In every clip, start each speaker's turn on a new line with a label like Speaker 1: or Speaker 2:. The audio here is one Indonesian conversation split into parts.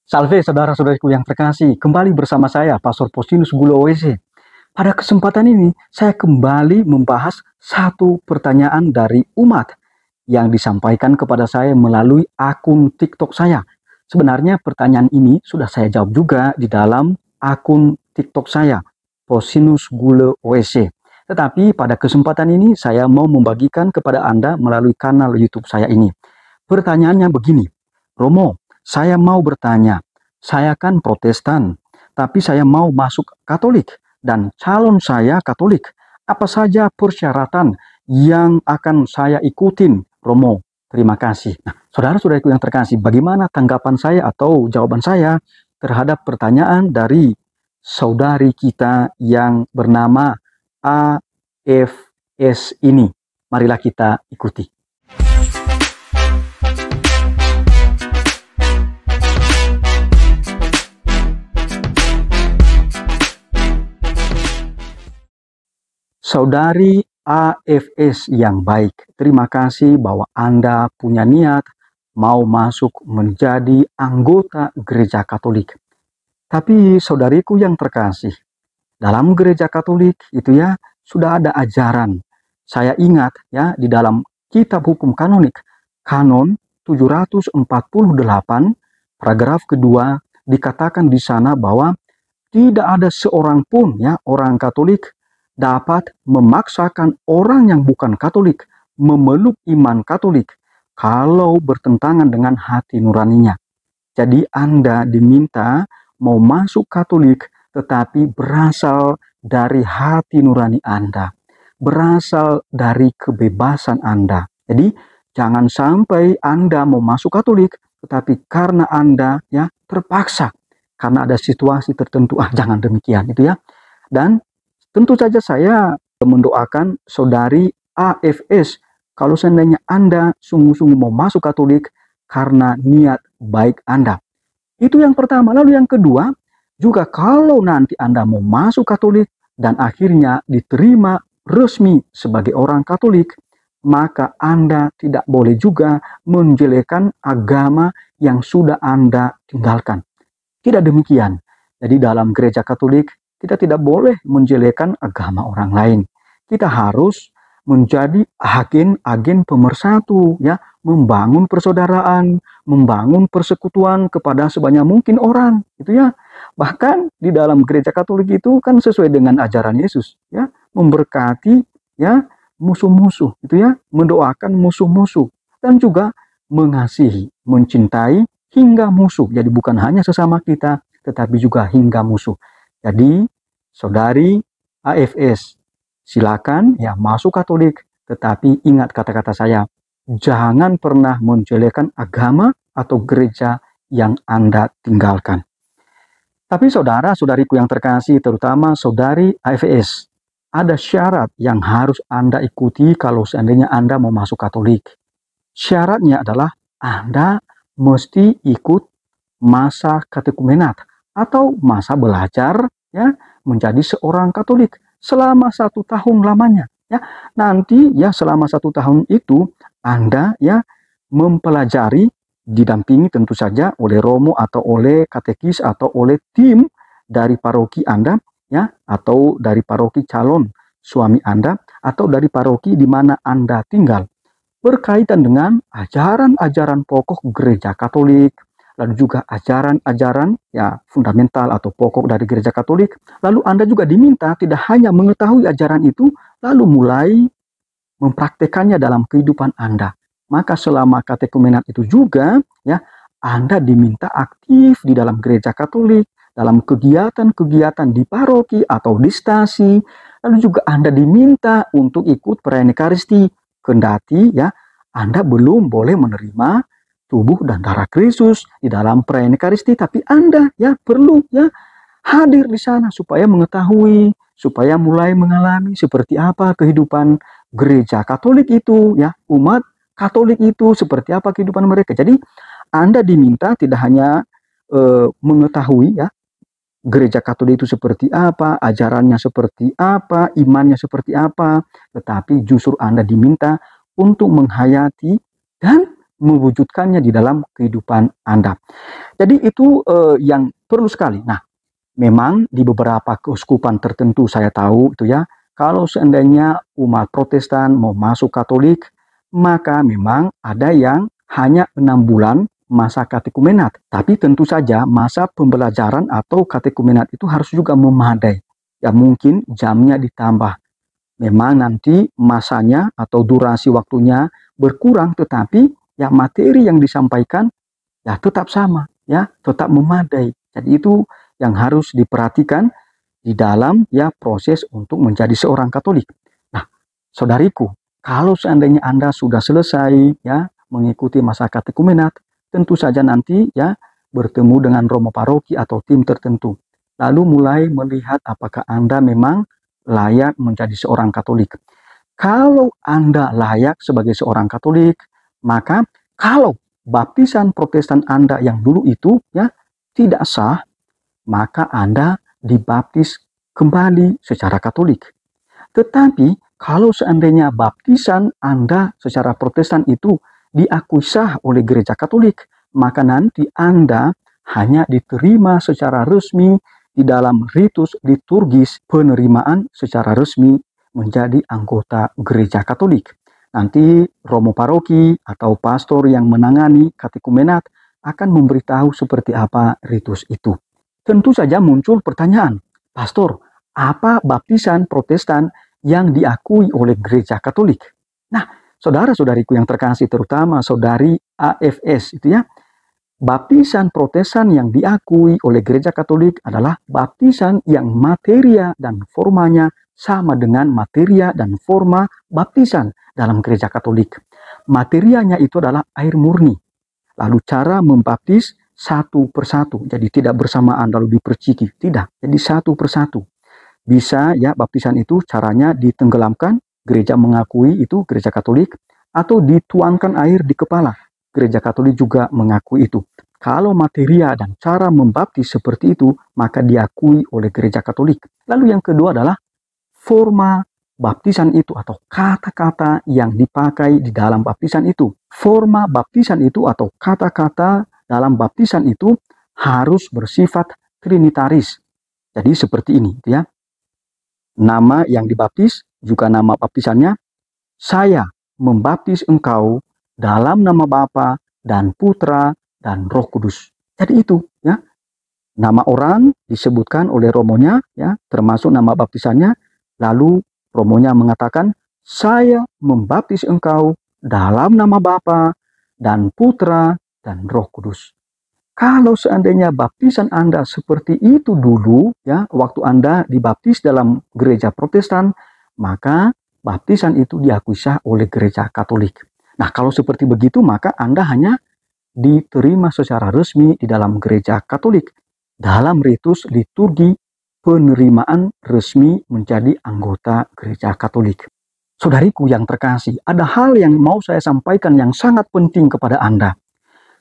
Speaker 1: Salve saudara-saudariku yang terkasih, kembali bersama saya Pastor Postinus Gulo WC. Pada kesempatan ini, saya kembali membahas satu pertanyaan dari umat yang disampaikan kepada saya melalui akun TikTok saya. Sebenarnya pertanyaan ini sudah saya jawab juga di dalam akun TikTok saya, Postinus Gulo WC. Tetapi pada kesempatan ini saya mau membagikan kepada Anda melalui kanal YouTube saya ini. Pertanyaannya begini, Romo, saya mau bertanya, saya kan Protestan, tapi saya mau masuk Katolik dan calon saya Katolik. Apa saja persyaratan yang akan saya ikutin, Romo? Terima kasih. Nah, saudara-saudariku yang terkasih, bagaimana tanggapan saya atau jawaban saya terhadap pertanyaan dari saudari kita yang bernama AFS ini? Marilah kita ikuti. Saudari AFS yang baik, terima kasih bahwa Anda punya niat mau masuk menjadi anggota gereja Katolik. Tapi saudariku yang terkasih, dalam gereja Katolik itu ya sudah ada ajaran. Saya ingat ya di dalam kitab hukum kanonik, kanon 748, paragraf kedua dikatakan di sana bahwa tidak ada seorang pun ya orang Katolik dapat memaksakan orang yang bukan Katolik memeluk iman Katolik kalau bertentangan dengan hati nuraninya. Jadi Anda diminta mau masuk Katolik tetapi berasal dari hati nurani Anda, berasal dari kebebasan Anda. Jadi jangan sampai Anda mau masuk Katolik tetapi karena Anda ya terpaksa karena ada situasi tertentu, jangan demikian itu ya. Dan tentu saja saya mendoakan saudari AFS kalau seandainya Anda sungguh-sungguh mau masuk Katolik karena niat baik Anda. Itu yang pertama. Lalu yang kedua, juga kalau nanti Anda mau masuk Katolik dan akhirnya diterima resmi sebagai orang Katolik, maka Anda tidak boleh juga menjelekan agama yang sudah Anda tinggalkan. Tidak demikian. Jadi dalam gereja Katolik, kita tidak boleh menjelekan agama orang lain. Kita harus menjadi agen-agen pemersatu, ya, membangun persaudaraan, membangun persekutuan kepada sebanyak mungkin orang, itu ya. Bahkan di dalam gereja Katolik itu kan sesuai dengan ajaran Yesus, ya, memberkati, ya, musuh-musuh, itu ya, mendoakan musuh-musuh dan juga mengasihi, mencintai hingga musuh. Jadi bukan hanya sesama kita, tetapi juga hingga musuh. Jadi, saudari AFS, silakan ya masuk Katolik, tetapi ingat kata-kata saya, jangan pernah menjelekan agama atau gereja yang Anda tinggalkan. Tapi saudara-saudariku yang terkasih, terutama saudari AFS, ada syarat yang harus Anda ikuti kalau seandainya Anda mau masuk Katolik. Syaratnya adalah Anda mesti ikut masa katekumenat atau masa belajar ya menjadi seorang Katolik selama 1 tahun lamanya ya. Nanti ya selama 1 tahun itu Anda ya mempelajari, didampingi tentu saja oleh romo atau oleh katekis atau oleh tim dari paroki Anda ya, atau dari paroki calon suami Anda atau dari paroki di mana Anda tinggal, berkaitan dengan ajaran-ajaran pokok gereja Katolik, lalu juga ajaran-ajaran ya fundamental atau pokok dari gereja Katolik. Lalu Anda juga diminta tidak hanya mengetahui ajaran itu, lalu mulai mempraktekannya dalam kehidupan Anda. Maka selama katekumenat itu juga ya Anda diminta aktif di dalam gereja Katolik, dalam kegiatan-kegiatan di paroki atau di stasi. Lalu juga Anda diminta untuk ikut perayaan Ekaristi, kendati ya Anda belum boleh menerima tubuh dan darah Kristus di dalam perayaan Ekaristi, tapi Anda ya perlu ya hadir di sana supaya mengetahui, supaya mulai mengalami seperti apa kehidupan gereja Katolik itu ya, umat Katolik itu seperti apa kehidupan mereka. Jadi Anda diminta tidak hanya mengetahui ya gereja Katolik itu seperti apa, ajarannya seperti apa, imannya seperti apa, tetapi justru Anda diminta untuk menghayati dan mewujudkannya di dalam kehidupan Anda. Jadi itu yang perlu sekali. Nah, memang di beberapa keuskupan tertentu saya tahu itu ya, kalau seandainya umat Protestan mau masuk Katolik, maka memang ada yang hanya 6 bulan masa katekumenat. Tapi tentu saja masa pembelajaran atau katekumenat itu harus juga memadai. Ya mungkin jamnya ditambah. Memang nanti masanya atau durasi waktunya berkurang, tetapi ya materi yang disampaikan ya tetap sama, ya tetap memadai. Jadi itu yang harus diperhatikan di dalam ya proses untuk menjadi seorang Katolik. Nah, saudariku, kalau seandainya Anda sudah selesai ya mengikuti masa katekumenat, tentu saja nanti ya bertemu dengan romo paroki atau tim tertentu. Lalu mulai melihat apakah Anda memang layak menjadi seorang Katolik. Kalau Anda layak sebagai seorang Katolik, maka kalau baptisan Protestan Anda yang dulu itu ya tidak sah, maka Anda dibaptis kembali secara Katolik. Tetapi kalau seandainya baptisan Anda secara Protestan itu diakui sah oleh gereja Katolik, maka nanti Anda hanya diterima secara resmi di dalam ritus liturgis penerimaan secara resmi menjadi anggota gereja Katolik. Nanti romo paroki atau pastor yang menangani katekumenat akan memberitahu seperti apa ritus itu. Tentu saja muncul pertanyaan, Pastor, apa baptisan Protestan yang diakui oleh gereja Katolik? Nah, saudara-saudariku yang terkasih, terutama saudari AFS itu ya, baptisan Protestan yang diakui oleh gereja Katolik adalah baptisan yang materia dan formanya sama dengan materia dan forma baptisan dalam gereja Katolik. Materianya itu adalah air murni. Lalu cara membaptis satu persatu, jadi tidak bersamaan lalu diperciki, tidak, jadi satu persatu. Bisa ya baptisan itu caranya ditenggelamkan, gereja mengakui itu gereja Katolik, atau dituangkan air di kepala. Gereja Katolik juga mengakui itu. Kalau materia dan cara membaptis seperti itu, maka diakui oleh gereja Katolik. Lalu yang kedua adalah forma baptisan itu atau kata-kata yang dipakai di dalam baptisan itu. Forma baptisan itu atau kata-kata dalam baptisan itu harus bersifat trinitaris. Jadi seperti ini ya. Nama yang dibaptis juga nama baptisannya, saya membaptis engkau dalam nama Bapa dan Putra dan Roh Kudus. Jadi itu ya. Nama orang disebutkan oleh romonya ya, termasuk nama baptisannya. Lalu romonya mengatakan, saya membaptis engkau dalam nama Bapa dan Putra dan Roh Kudus. Kalau seandainya baptisan Anda seperti itu dulu, ya, waktu Anda dibaptis dalam gereja Protestan, maka baptisan itu diakui sah oleh gereja Katolik. Nah, kalau seperti begitu, maka Anda hanya diterima secara resmi di dalam gereja Katolik dalam ritus liturgi penerimaan resmi menjadi anggota gereja Katolik. Saudariku yang terkasih, ada hal yang mau saya sampaikan yang sangat penting kepada Anda.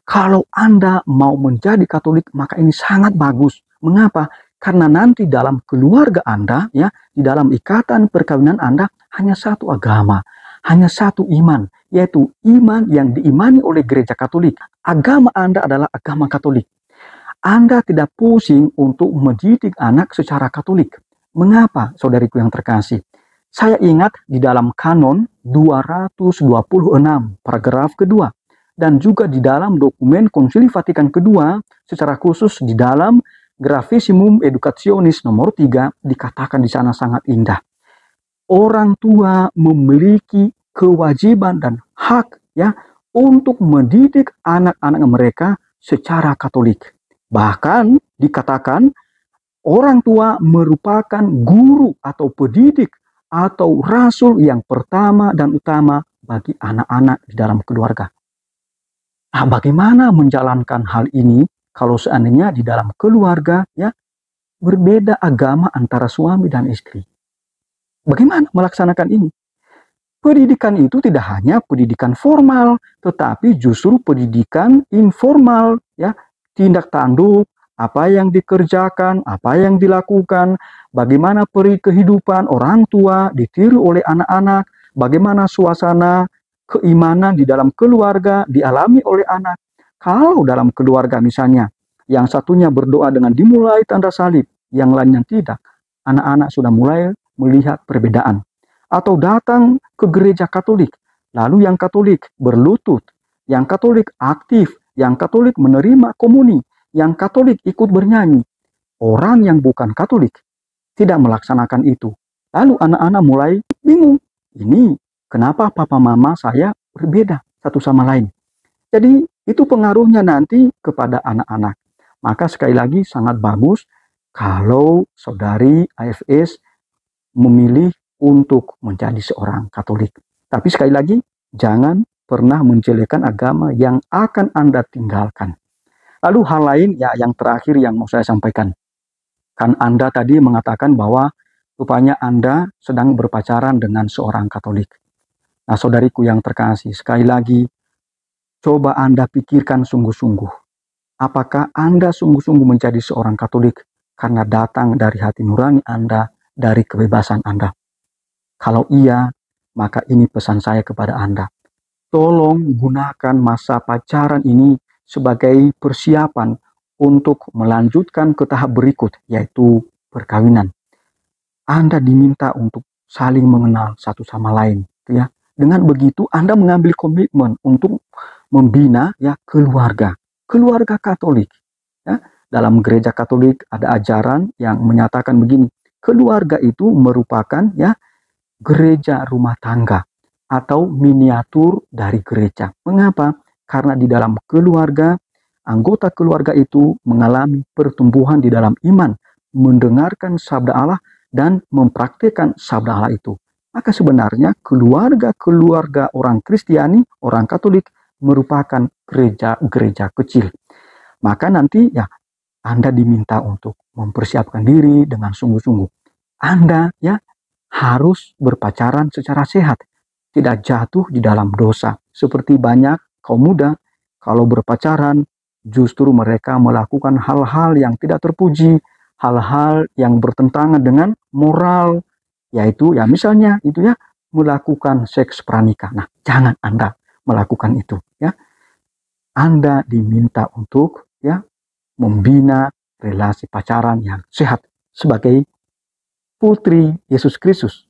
Speaker 1: Kalau Anda mau menjadi Katolik, maka ini sangat bagus. Mengapa? Karena nanti dalam keluarga Anda, ya, di dalam ikatan perkawinan Anda, hanya satu agama, hanya satu iman, yaitu iman yang diimani oleh gereja Katolik. Agama Anda adalah agama Katolik. Anda tidak pusing untuk mendidik anak secara Katolik. Mengapa, saudariku yang terkasih? Saya ingat di dalam kanon 226, paragraf kedua. Dan juga di dalam dokumen Konsili Vatikan kedua, secara khusus di dalam Gravissimum Educationis nomor 3, dikatakan di sana sangat indah. Orang tua memiliki kewajiban dan hak ya untuk mendidik anak-anak mereka secara Katolik. Bahkan dikatakan orang tua merupakan guru atau pendidik atau rasul yang pertama dan utama bagi anak-anak di dalam keluarga. Nah, bagaimana menjalankan hal ini kalau seandainya di dalam keluarga ya berbeda agama antara suami dan istri? Bagaimana melaksanakan ini? Pendidikan itu tidak hanya pendidikan formal, tetapi justru pendidikan informal ya, tindak tanduk, apa yang dikerjakan, apa yang dilakukan, bagaimana peri kehidupan orang tua ditiru oleh anak-anak, bagaimana suasana keimanan di dalam keluarga dialami oleh anak. Kalau dalam keluarga misalnya Yang satunya berdoa dengan dimulai tanda salib, yang lainnya tidak. Anak-anak sudah mulai melihat perbedaan. Atau datang ke gereja Katolik, lalu yang Katolik berlutut, yang Katolik aktif, yang Katolik menerima komuni, yang Katolik ikut bernyanyi. Orang yang bukan Katolik tidak melaksanakan itu. Lalu anak-anak mulai bingung. Ini kenapa papa mama saya berbeda satu sama lain. Jadi itu pengaruhnya nanti kepada anak-anak. Maka sekali lagi sangat bagus kalau saudari AFS memilih untuk menjadi seorang Katolik. Tapi sekali lagi jangan pernah menjelekkan agama yang akan Anda tinggalkan. Lalu hal lain ya yang terakhir yang mau saya sampaikan. Kan Anda tadi mengatakan bahwa rupanya Anda sedang berpacaran dengan seorang Katolik. Nah, saudariku yang terkasih, sekali lagi, coba Anda pikirkan sungguh-sungguh. Apakah Anda sungguh-sungguh menjadi seorang Katolik karena datang dari hati nurani Anda, dari kebebasan Anda? Kalau iya, maka ini pesan saya kepada Anda. Tolong gunakan masa pacaran ini sebagai persiapan untuk melanjutkan ke tahap berikut, yaitu perkawinan. Anda diminta untuk saling mengenal satu sama lain, ya. Dengan begitu Anda mengambil komitmen untuk membina ya keluarga Katolik. Ya. Dalam gereja Katolik ada ajaran yang menyatakan begini, keluarga itu merupakan ya gereja rumah tangga atau miniatur dari gereja. Mengapa? Karena di dalam keluarga, anggota keluarga itu mengalami pertumbuhan di dalam iman, mendengarkan sabda Allah dan mempraktikkan sabda Allah itu. Maka sebenarnya keluarga orang Kristiani, orang Katolik merupakan gereja kecil. Maka nanti ya Anda diminta untuk mempersiapkan diri dengan sungguh-sungguh. Anda ya harus berpacaran secara sehat, tidak jatuh di dalam dosa. Seperti banyak kaum muda, kalau berpacaran, justru mereka melakukan hal-hal yang tidak terpuji, hal-hal yang bertentangan dengan moral, yaitu ya misalnya itu ya melakukan seks pranikah. Nah, jangan Anda melakukan itu ya. Anda diminta untuk ya membina relasi pacaran yang sehat sebagai putri Yesus Kristus,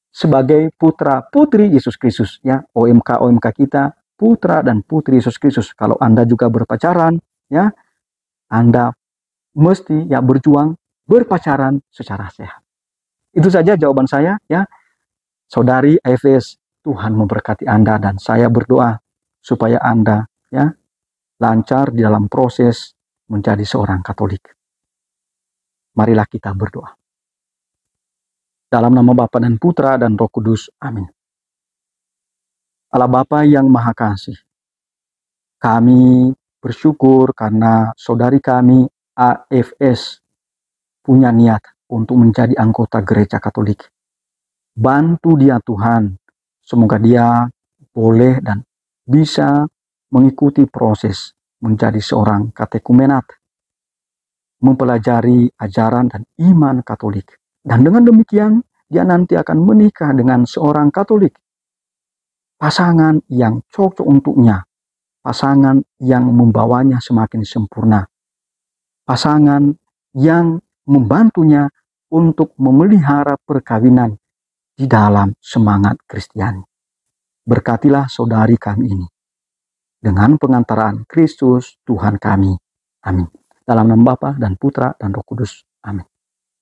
Speaker 1: sebagai putra putri Yesus Kristus ya. OMK kita putra dan putri Yesus Kristus. Kalau Anda juga berpacaran ya, Anda mesti ya berjuang berpacaran secara sehat. Itu saja jawaban saya ya. Saudari AFS, Tuhan memberkati Anda dan saya berdoa supaya Anda ya lancar di dalam proses menjadi seorang Katolik. Marilah kita berdoa. Dalam nama Bapa dan Putra dan Roh Kudus. Amin. Allah Bapa yang Maha Kasih, kami bersyukur karena saudari kami AFS punya niat untuk menjadi anggota gereja Katolik. Bantu dia Tuhan, semoga dia boleh dan bisa mengikuti proses menjadi seorang katekumenat, mempelajari ajaran dan iman Katolik. Dan dengan demikian, dia nanti akan menikah dengan seorang Katolik. Pasangan yang cocok untuknya, pasangan yang membawanya semakin sempurna, pasangan yang membantunya untuk memelihara perkawinan di dalam semangat Kristiani. Berkatilah saudari kami ini dengan pengantaraan Kristus Tuhan kami. Amin. Dalam nama Bapa dan Putra dan Roh Kudus. Amin.